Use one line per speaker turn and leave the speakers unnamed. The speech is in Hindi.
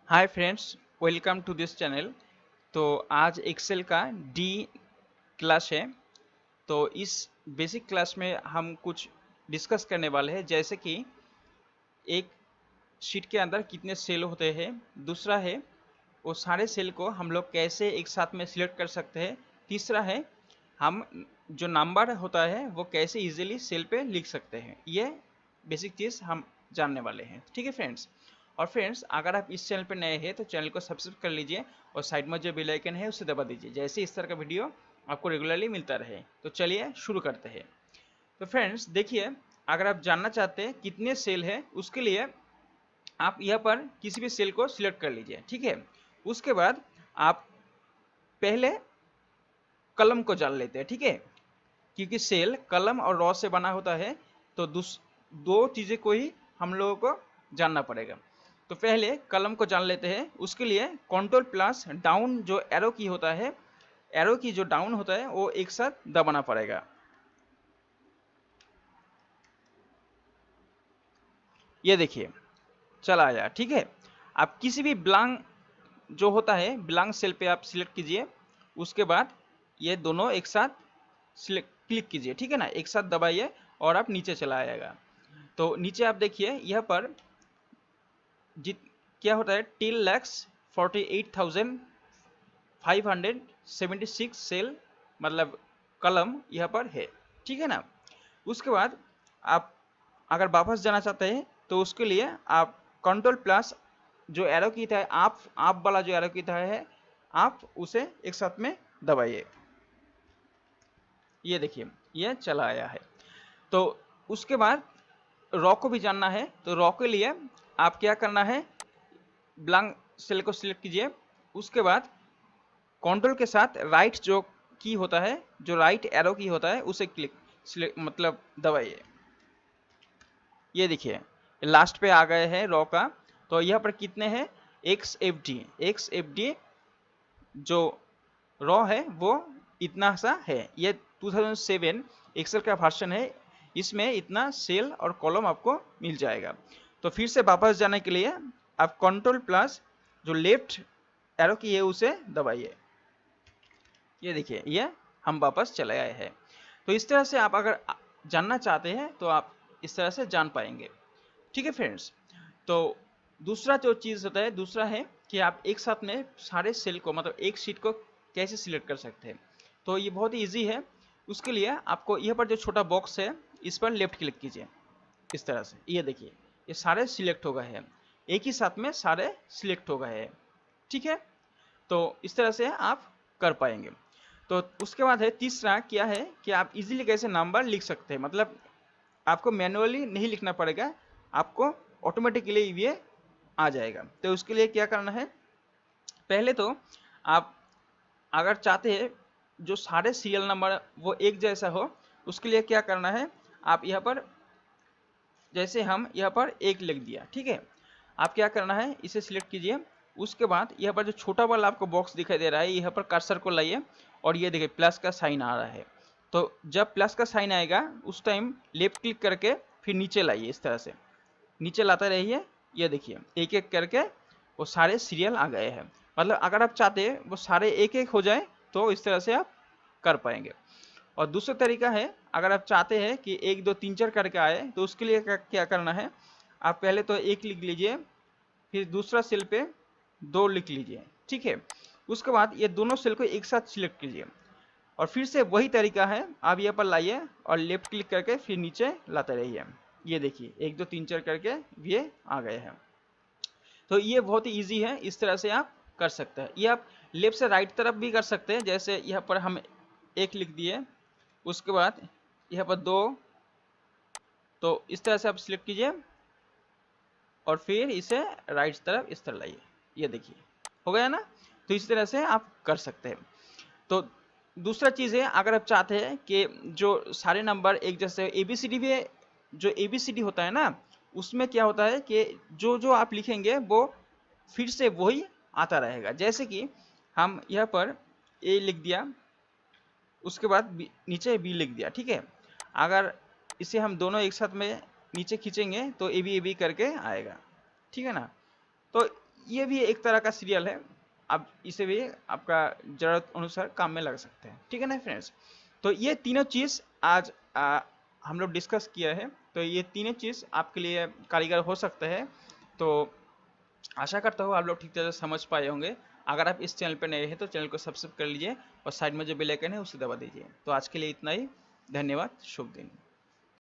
Hi friends, welcome to this channel. तो आज एक्सेल का डी क्लास है। तो इस बेसिक क्लास में हम कुछ डिस्कस करने वाले हैं, जैसे कि एक शीट के अंदर कितने सेल होते हैं, दूसरा है वो सारे सेल को हम लोग कैसे एक साथ में सिलेक्ट कर सकते हैं, तीसरा है हम जो नंबर होता है वो कैसे इजीली सेल पे लिख सकते हैं। ये बेसिक चीज़ हम जानने वाले हैं, ठीक है फ्रेंड्स। और फ्रेंड्स, अगर आप इस चैनल पर नए हैं तो चैनल को सब्सक्राइब कर लीजिए और साइड में जो बेल आइकन है उसे दबा दीजिए, जैसे इस तरह का वीडियो आपको रेगुलरली मिलता रहे। तो चलिए शुरू करते हैं। तो फ्रेंड्स देखिए, अगर आप जानना चाहते हैं कितने सेल है, उसके लिए आप यहाँ पर किसी भी सेल को सिलेक्ट कर लीजिए, ठीक है। उसके बाद आप पहले कलम को जान लेते हैं, ठीक है, क्योंकि सेल कलम और रॉ से बना होता है। तो दो चीज़ें को ही हम लोगों को जानना पड़ेगा। तो पहले कलम को जान लेते हैं। उसके लिए कंट्रोल प्लस डाउन जो एरो की होता है, एरो की जो डाउन होता है वो एक साथ दबाना पड़ेगा। ये देखिए चला आया, ठीक है। आप किसी भी ब्लैंक जो होता है ब्लैंक सेल पे आप सिलेक्ट कीजिए। उसके बाद ये दोनों एक साथ क्लिक कीजिए, ठीक है ना, एक साथ दबाइए और आप नीचे चला आएगा। तो नीचे आप देखिए यहाँ पर जित क्या होता है, 10,48,576 सेल मतलब कलम यहाँ पर है, ठीक है ना। उसके बाद आप अगर वापस जाना चाहते हैं तो उसके लिए आप कंट्रोल प्लस जो एरो की था, आप वाला जो एरो की था है, आप उसे एक साथ में दबाइए। ये देखिए ये चला आया है। तो उसके बाद रॉ को भी जानना है। तो रॉ के लिए आप क्या करना है, ब्लैंक सेल को सिलेक्ट कीजिए। उसके बाद कंट्रोल के साथ राइट जो की होता है, जो राइट एरो की होता है, उसे मतलब दबाइए। ये देखिए लास्ट पे आ गए हैं रॉ का। तो यहाँ पर कितने हैं, एक्स एफ डी जो रॉ है वो इतना सा है। ये 2007 एक्सेल का वर्जन है, इसमें इतना सेल और कॉलम आपको मिल जाएगा। तो फिर से वापस जाने के लिए आप कंट्रोल प्लस जो लेफ्ट एरो की है उसे दबाइए। ये देखिए ये हम वापस चले आए हैं। तो इस तरह से आप अगर जानना चाहते हैं तो आप इस तरह से जान पाएंगे, ठीक है फ्रेंड्स। तो दूसरा जो चीज़ होता है, दूसरा है कि आप एक साथ में सारे सेल को मतलब एक शीट को कैसे सिलेक्ट कर सकते हैं। तो ये बहुत ही ईजी है। उसके लिए आपको यहाँ पर जो छोटा बॉक्स है इस पर लेफ्ट क्लिक कीजिए इस तरह से। ये देखिए ये सारे सिलेक्ट हो गए हैं, एक ही साथ में सारे सिलेक्ट हो गए हैं, ठीक है। तो इस तरह से आप कर पाएंगे। तो उसके बाद है तीसरा, क्या है कि आप इजीली कैसे नंबर लिख सकते हैं, मतलब आपको मैनुअली नहीं लिखना पड़ेगा, आपको ऑटोमेटिकली ये आ जाएगा। तो उसके लिए क्या करना है, पहले तो आप अगर चाहते हैं जो सारे सीरियल नंबर वो एक जैसा हो, उसके लिए क्या करना है, आप यहाँ पर जैसे हम यहाँ पर एक लिख दिया, ठीक है। आप क्या करना है, इसे सिलेक्ट कीजिए। उसके बाद यहाँ पर जो छोटा वाला आपको बॉक्स दिखाई दे रहा है, यहाँ पर कर्सर को लाइए और ये देखिए प्लस का साइन आ रहा है। तो जब प्लस का साइन आएगा उस टाइम लेफ्ट क्लिक करके फिर नीचे लाइए, इस तरह से नीचे लाते रहिए। ये देखिए एक एक करके वो सारे सीरियल आ गए हैं। मतलब अगर आप चाहते हैं वो सारे एक एक हो जाए तो इस तरह से आप कर पाएंगे। और दूसरा तरीका है, अगर आप चाहते हैं कि 1 2 3 4 करके आए तो उसके लिए क्या करना है, आप पहले तो एक लिख लीजिए, फिर दूसरा सेल पे 2 लिख लीजिए, ठीक है। उसके बाद ये दोनों सेल को एक साथ सिलेक्ट कीजिए और फिर से वही तरीका है, आप यहाँ पर लाइए और लेफ्ट क्लिक करके फिर नीचे लाते रहिए। ये देखिए 1 2 3 4 करके ये आ गए हैं। तो ये बहुत ही ईजी है, इस तरह से आप कर सकते हैं। ये आप लेफ्ट से राइट तरफ भी कर सकते हैं, जैसे यहाँ पर हम एक लिख दिए, उसके बाद यहाँ पर 2, तो इस तरह से आप सिलेक्ट कीजिए और फिर इसे राइट तरफ इस तरह लाइए। ये देखिए हो गया ना। तो इस तरह से आप कर सकते हैं। तो दूसरा चीज़ है, अगर आप चाहते हैं कि जो सारे नंबर एक जैसे एबीसीडी में जो एबीसीडी होता है ना, उसमें क्या होता है कि जो जो आप लिखेंगे वो फिर से वही आता रहेगा। जैसे कि हम यहाँ पर ए लिख दिया, उसके बाद नीचे बी लिख दिया, ठीक है। अगर इसे हम दोनों एक साथ में नीचे खींचेंगे तो ए बी करके आएगा, ठीक है ना। तो ये भी एक तरह का सीरियल है, आप इसे भी आपका ज़रूरत अनुसार काम में लगा सकते हैं। ठीक है ना फ्रेंड्स, तो ये तीनों चीज़ आज हम लोग डिस्कस किया है, तो ये तीनों चीज़ आपके लिए कारीगर हो सकते हैं। तो आशा करता हूँ आप लोग ठीक तरह से समझ पाए होंगे। अगर आप इस चैनल पर नए हैं तो चैनल को सब्सक्राइब कर लीजिए और साइड में जो बेल आइकन है उसे दबा दीजिए। तो आज के लिए इतना ही, धन्यवाद, शुभ दिन।